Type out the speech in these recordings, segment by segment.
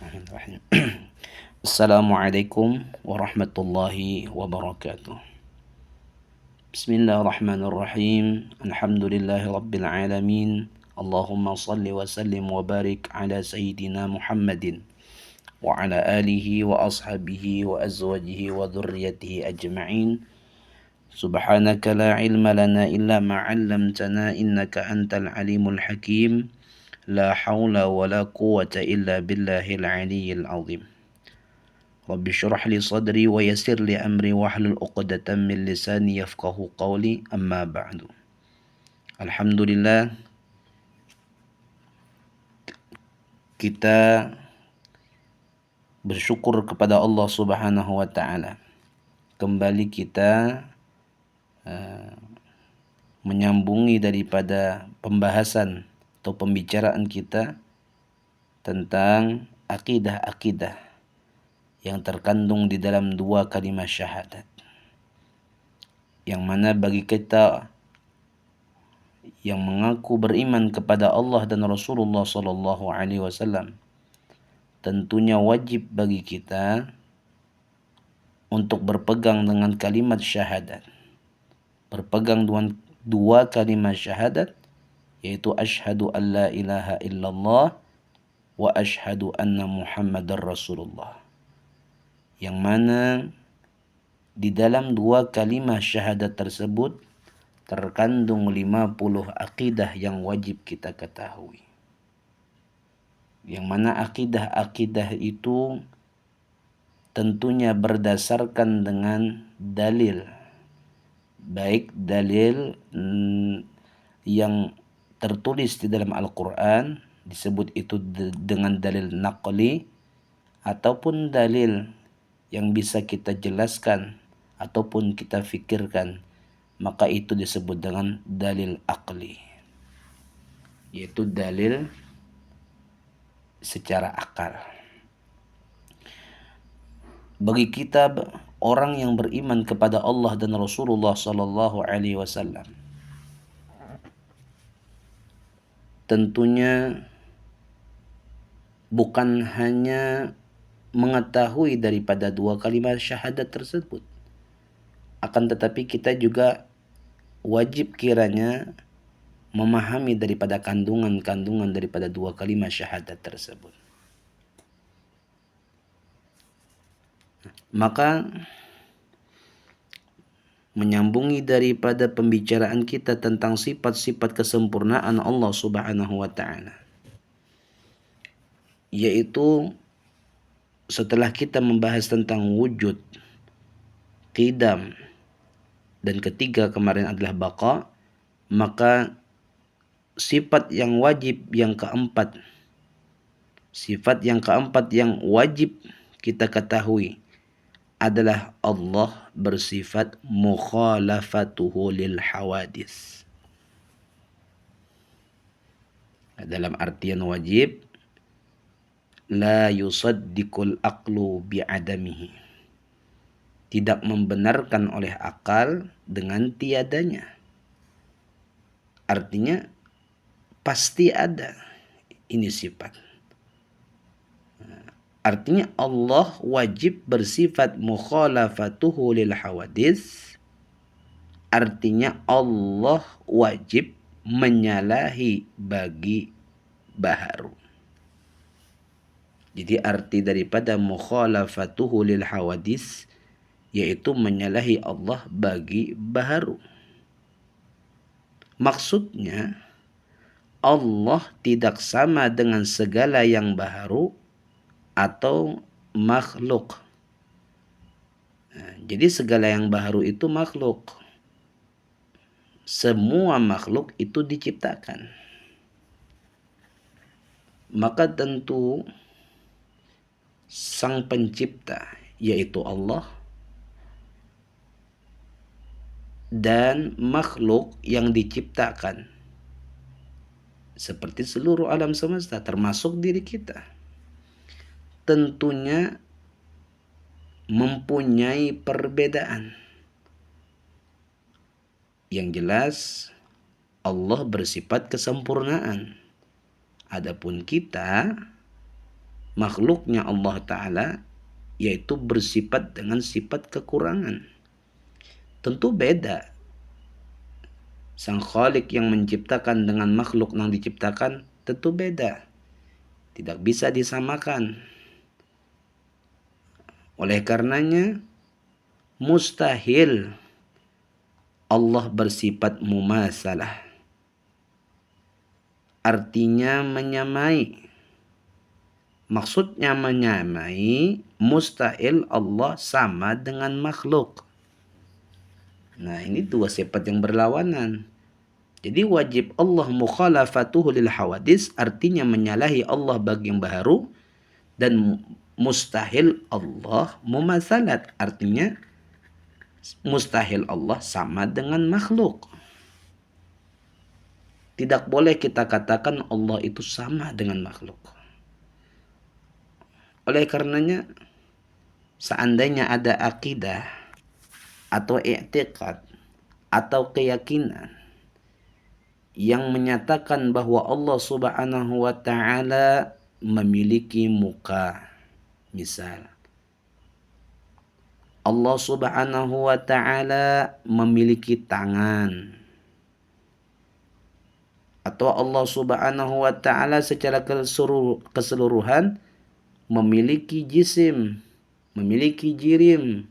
Bismillahirrahmanirrahim. Assalamualaikum warahmatullahi wabarakatuh. Bismillahirrahmanirrahim. Alhamdulillahi rabbil alamin. Allahumma salli wa sallim wa barik ala sayyidina Muhammadin wa ala alihi wa ashabihi wa azwajihi wa dhurriyyatihi ajma'in. Subhanaka la ilma lana illa ma 'allamtana innaka antal alimul hakim. La haula wa la quwwata illa billahil aliyyil azim. Rabbi syrah li sadri wa yassir li amri wahlul 'uqdatam min lisani yafqahu qawli, amma ba'du. Alhamdulillah, kita bersyukur kepada Allah Subhanahu wa taala. Kembali kita menyambungi daripada pembahasan atau pembicaraan kita tentang akidah-akidah yang terkandung di dalam dua kalimat syahadat, yang mana bagi kita yang mengaku beriman kepada Allah dan Rasulullah Sallallahu Alaihi Wasallam, tentunya wajib bagi kita untuk berpegang dengan kalimat syahadat, berpegang dengan dua kalimat syahadat, yaitu asyhadu an la ilaha illallah wa asyhadu anna Muhammadar Rasulullah, yang mana di dalam dua kalimat syahadat tersebut terkandung 50 akidah yang wajib kita ketahui. Yang mana akidah-akidah itu tentunya berdasarkan dengan dalil, baik dalil yang tertulis di dalam Al-Quran, disebut itu dengan dalil naqli, ataupun dalil yang bisa kita jelaskan ataupun kita fikirkan, maka itu disebut dengan dalil aqli, yaitu dalil secara akal. Bagi kita orang yang beriman kepada Allah dan Rasulullah Sallallahu Alaihi Wasallam, tentunya bukan hanya mengetahui daripada dua kalimat syahadat tersebut, akan tetapi kita juga wajib kiranya memahami daripada kandungan-kandungan daripada dua kalimat syahadat tersebut. Maka menyambungi daripada pembicaraan kita tentang sifat-sifat kesempurnaan Allah Subhanahu wa taala, yaitu setelah kita membahas tentang wujud, qidam, dan ketiga kemarin adalah baqa, maka sifat yang wajib yang keempat, sifat yang keempat yang wajib kita ketahui adalah Allah bersifat mukhalafatuhu lil hawadis. Dalam artian wajib, la yusaddiqul aqlu bi'adamihi, tidak membenarkan oleh akal dengan tiadanya. Artinya pasti ada ini sifat. Artinya Allah wajib bersifat mukhalafatuhu lil hawadis. Artinya Allah wajib menyalahi bagi baharu. Jadi arti daripada mukhalafatuhu lil hawadis yaitu menyalahi Allah bagi baharu. Maksudnya Allah tidak sama dengan segala yang baharu atau makhluk. Jadi segala yang baharu itu makhluk. Semua makhluk itu diciptakan. Maka tentu sang pencipta yaitu Allah dan makhluk yang diciptakan seperti seluruh alam semesta termasuk diri kita, tentunya mempunyai perbedaan. Yang jelas Allah bersifat kesempurnaan. Adapun kita makhluknya Allah Ta'ala, yaitu bersifat dengan sifat kekurangan. Tentu beda. Sang Khalik yang menciptakan dengan makhluk yang diciptakan tentu beda. Tidak bisa disamakan. Oleh karenanya, mustahil Allah bersifat mumasalah. Artinya menyamai. Maksudnya menyamai, mustahil Allah sama dengan makhluk. Nah, ini dua sifat yang berlawanan. Jadi wajib Allah mukhalafatuhu lil hawadis, artinya menyalahi Allah bagi yang baharu, dan mustahil Allah mumasalat, artinya mustahil Allah sama dengan makhluk. Tidak boleh kita katakan Allah itu sama dengan makhluk. Oleh karenanya, seandainya ada akidah atau i'tiqad atau keyakinan yang menyatakan bahwa Allah Subhanahu wa Ta'ala memiliki muka, misal Allah Subhanahu wa Ta'ala memiliki tangan, atau Allah Subhanahu wa Ta'ala secara keseluruhan memiliki jisim, memiliki jirim,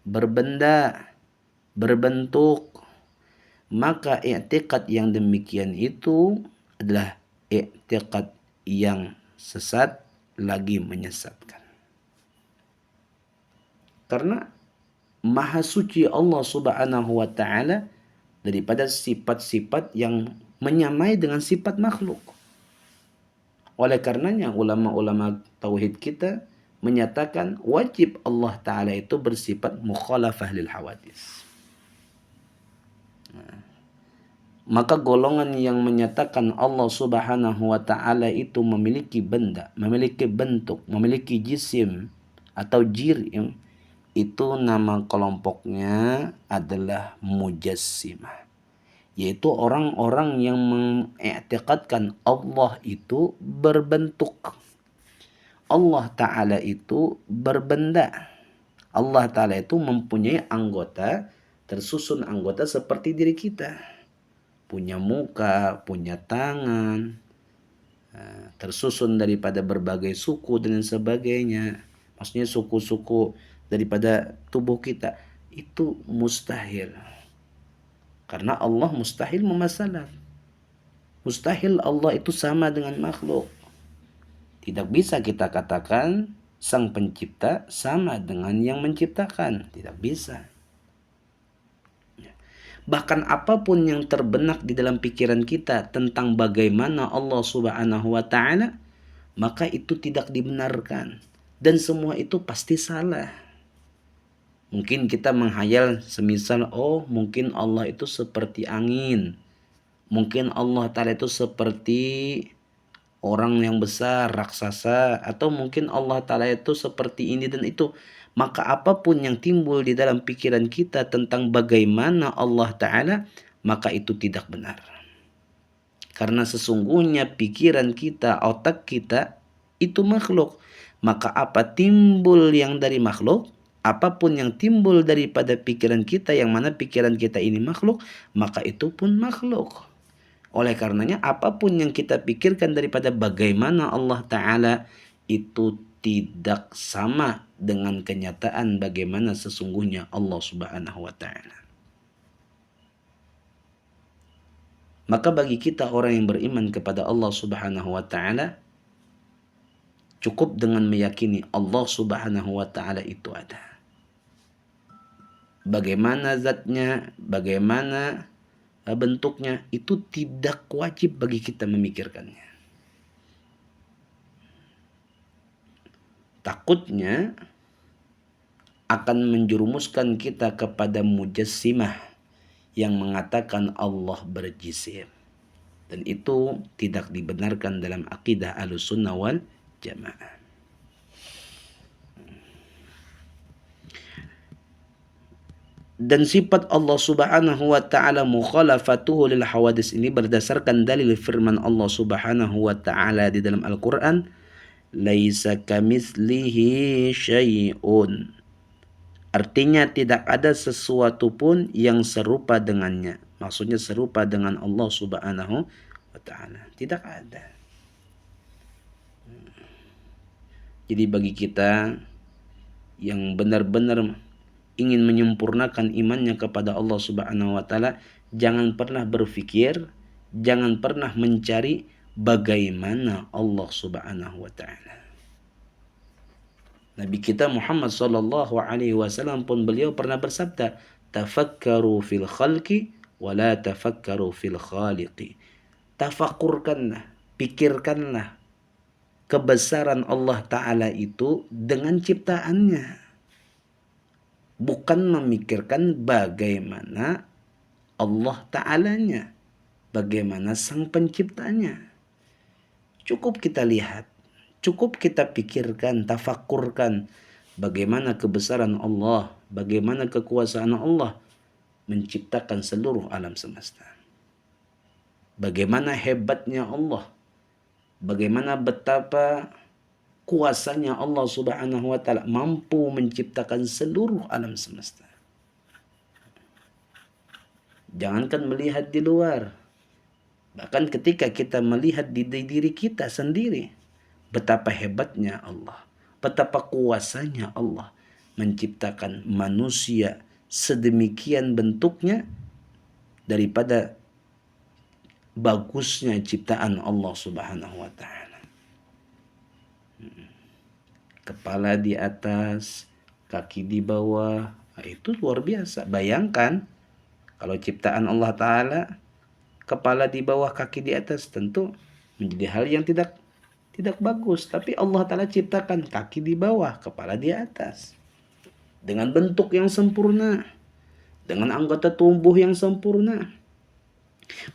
berbenda, berbentuk, maka i'tiqad yang demikian itu adalah i'tiqad yang sesat, lagi menyesatkan. Karena maha suci Allah Subhanahu wa Ta'ala daripada sifat-sifat yang menyamai dengan sifat makhluk. Oleh karenanya ulama-ulama tauhid kita menyatakan wajib Allah Ta'ala itu bersifat mukhalafah lil hawadis. Maka golongan yang menyatakan Allah Subhanahu wa Ta'ala itu memiliki benda, memiliki bentuk, memiliki jisim atau jirim, itu nama kelompoknya adalah mujassimah, yaitu orang-orang yang mengiktikadkan Allah itu berbentuk, Allah Ta'ala itu berbenda, Allah Ta'ala itu mempunyai anggota, tersusun anggota seperti diri kita, punya muka, punya tangan, tersusun daripada berbagai suku dan sebagainya. Maksudnya suku-suku daripada tubuh kita. Itu mustahil. Karena Allah mustahil memasalah. Mustahil Allah itu sama dengan makhluk. Tidak bisa kita katakan sang pencipta sama dengan yang menciptakan. Tidak bisa. Bahkan apapun yang terbenak di dalam pikiran kita tentang bagaimana Allah Subhanahu wa Ta'ala, maka itu tidak dibenarkan. Dan semua itu pasti salah. Mungkin kita menghayal semisal, oh mungkin Allah itu seperti angin. Mungkin Allah Ta'ala itu seperti orang yang besar, raksasa. Atau mungkin Allah Ta'ala itu seperti ini dan itu. Maka apapun yang timbul di dalam pikiran kita tentang bagaimana Allah Ta'ala, maka itu tidak benar. Karena sesungguhnya pikiran kita, otak kita, itu makhluk. Maka apa timbul yang dari makhluk, apapun yang timbul daripada pikiran kita, yang mana pikiran kita ini makhluk, maka itu pun makhluk. Oleh karenanya apapun yang kita pikirkan daripada bagaimana Allah Ta'ala, itu tidak sama dengan kenyataan bagaimana sesungguhnya Allah Subhanahu wa Ta'ala. Maka bagi kita orang yang beriman kepada Allah Subhanahu wa Ta'ala, cukup dengan meyakini Allah Subhanahu wa Ta'ala itu ada. Bagaimana zatnya, bagaimana bentuknya, itu tidak wajib bagi kita memikirkannya. Takutnya akan menjerumuskan kita kepada mujassimah yang mengatakan Allah berjisim. Dan itu tidak dibenarkan dalam akidah Ahlussunnah wal Jamaah. Dan sifat Allah Subhanahu wa Ta'ala mukhalafatuhu lil hawadis ini berdasarkan dalil firman Allah Subhanahu wa Ta'ala di dalam Al-Quran, laisa kamitslihi syai'un. Artinya tidak ada sesuatu pun yang serupa dengannya. Maksudnya serupa dengan Allah Subhanahu wa taala. Tidak ada. Jadi bagi kita yang benar-benar ingin menyempurnakan imannya kepada Allah Subhanahu wa taala, jangan pernah berpikir, jangan pernah mencari bagaimana Allah Subhanahu wa taala. Nabi kita Muhammad sallallahu alaihi wasallam pun beliau pernah bersabda, "Tafakkaru fil khalqi wa la tafakkaru fil khaliqi." Tafakurkanlah, pikirkanlah kebesaran Allah taala itu dengan ciptaannya. Bukan memikirkan bagaimana Allah ta'alanya, bagaimana sang penciptanya. Cukup kita lihat, cukup kita pikirkan, tafakurkan bagaimana kebesaran Allah, bagaimana kekuasaan Allah menciptakan seluruh alam semesta. Bagaimana hebatnya Allah, bagaimana betapa kuasanya Allah Subhanahu wa taala mampu menciptakan seluruh alam semesta. Jangankan melihat di luar, bahkan ketika kita melihat di diri kita sendiri, betapa hebatnya Allah, betapa kuasanya Allah menciptakan manusia sedemikian bentuknya daripada bagusnya ciptaan Allah Subhanahu wa taala. Kepala di atas, kaki di bawah, itu luar biasa. Bayangkan kalau ciptaan Allah Ta'ala, kepala di bawah, kaki di atas, tentu menjadi hal yang tidak bagus. Tapi Allah Ta'ala ciptakan kaki di bawah, kepala di atas, dengan bentuk yang sempurna, dengan anggota tubuh yang sempurna.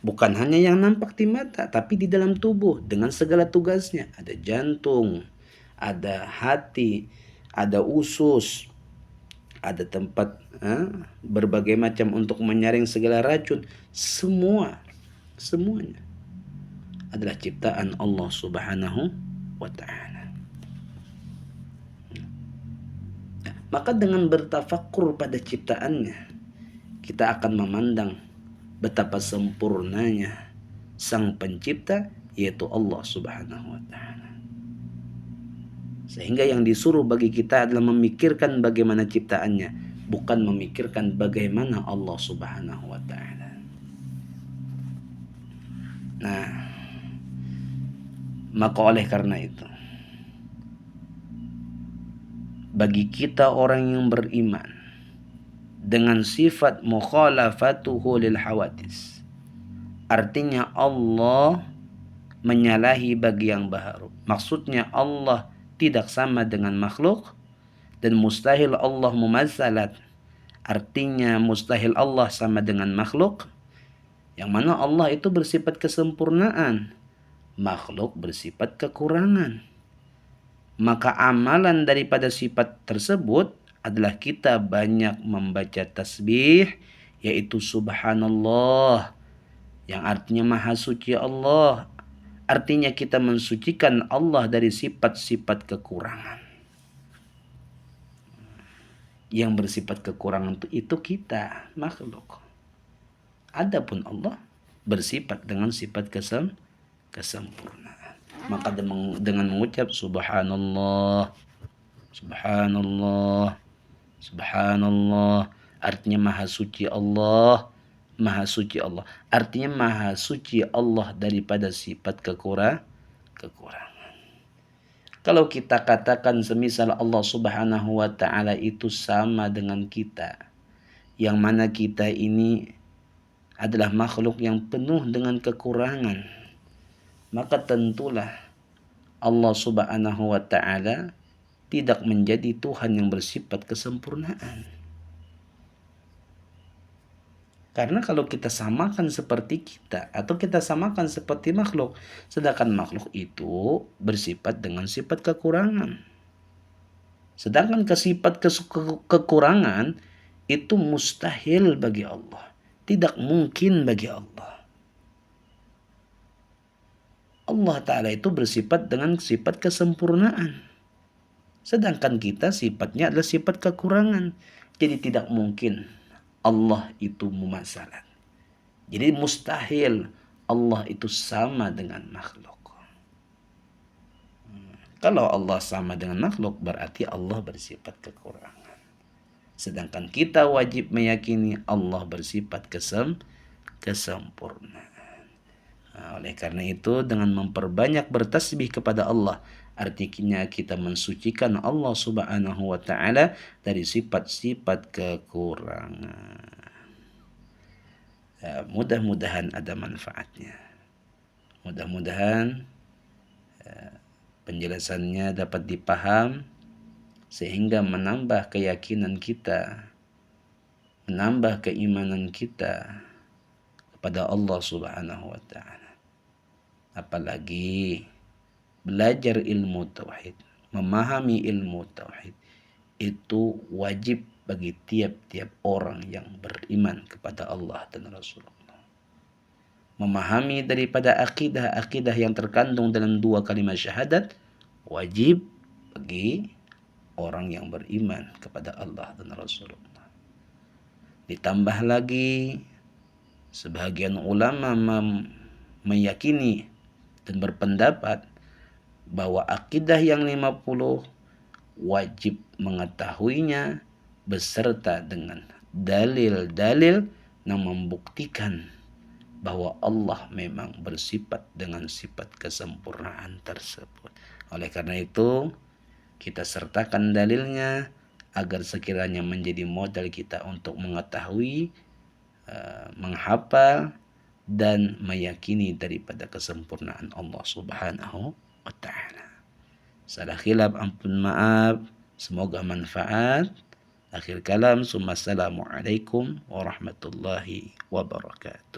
Bukan hanya yang nampak di mata, tapi di dalam tubuh dengan segala tugasnya. Ada jantung, ada hati, ada usus, ada tempat berbagai macam untuk menyaring segala racun. Semuanya adalah ciptaan Allah Subhanahu wa taala. Maka dengan bertafakur pada ciptaannya, kita akan memandang betapa sempurnanya sang pencipta, yaitu Allah Subhanahu wa taala. Sehingga yang disuruh bagi kita adalah memikirkan bagaimana ciptaannya, bukan memikirkan bagaimana Allah Subhanahu wa taala. Nah, maka oleh karena itu, bagi kita orang yang beriman dengan sifat mukhalafatuhu lil hawadis, artinya Allah menyalahi bagi yang baru. Maksudnya Allah tidak sama dengan makhluk, dan mustahil Allah mumatsalat, artinya mustahil Allah sama dengan makhluk, yang mana Allah itu bersifat kesempurnaan, makhluk bersifat kekurangan. Maka amalan daripada sifat tersebut adalah kita banyak membaca tasbih, yaitu subhanallah, yang artinya maha suci Allah. Artinya kita mensucikan Allah dari sifat-sifat kekurangan. Yang bersifat kekurangan itu kita, makhluk. Adapun Allah bersifat dengan sifat kesempurnaan. Maka dengan mengucap subhanallah, subhanallah, subhanallah, artinya maha suci Allah, maha suci Allah. Artinya maha suci Allah daripada sifat kekurangan. Kalau kita katakan semisal Allah Subhanahu wa taala itu sama dengan kita, yang mana kita ini adalah makhluk yang penuh dengan kekurangan, maka tentulah Allah Subhanahu wa taala tidak menjadi Tuhan yang bersifat kesempurnaan. Karena kalau kita samakan seperti kita, atau kita samakan seperti makhluk, sedangkan makhluk itu bersifat dengan sifat kekurangan. Sedangkan sifat kekurangan itu mustahil bagi Allah, tidak mungkin bagi Allah. Allah Ta'ala itu bersifat dengan sifat kesempurnaan. Sedangkan kita sifatnya adalah sifat kekurangan. Jadi tidak mungkin Allah itu mumasalah. Jadi mustahil Allah itu sama dengan makhluk. Kalau Allah sama dengan makhluk berarti Allah bersifat kekurangan. Sedangkan kita wajib meyakini Allah bersifat kesempurnaan. Nah, oleh karena itu dengan memperbanyak bertasbih kepada Allah, artinya kita mensucikan Allah Subhanahu wa taala dari sifat-sifat kekurangan. Mudah-mudahan ada manfaatnya. Mudah-mudahan penjelasannya dapat dipaham sehingga menambah keyakinan kita, menambah keimanan kita kepada Allah Subhanahu wa taala. Apalagi belajar ilmu tauhid, memahami ilmu tauhid itu wajib bagi tiap-tiap orang yang beriman kepada Allah dan Rasulullah. Memahami daripada akidah-akidah yang terkandung dalam dua kalimat syahadat wajib bagi orang yang beriman kepada Allah dan Rasulullah. Ditambah lagi sebagian ulama meyakini dan berpendapat bahwa akidah yang 50 wajib mengetahuinya beserta dengan dalil-dalil yang membuktikan bahwa Allah memang bersifat dengan sifat kesempurnaan tersebut. Oleh karena itu, kita sertakan dalilnya agar sekiranya menjadi modal kita untuk mengetahui, menghafal, dan meyakini daripada kesempurnaan Allah Subhanahu wa ta'ala. Salah khilaf ampun maaf, semoga manfaat. Akhir kalam, assalamualaikum warahmatullahi wabarakatuh.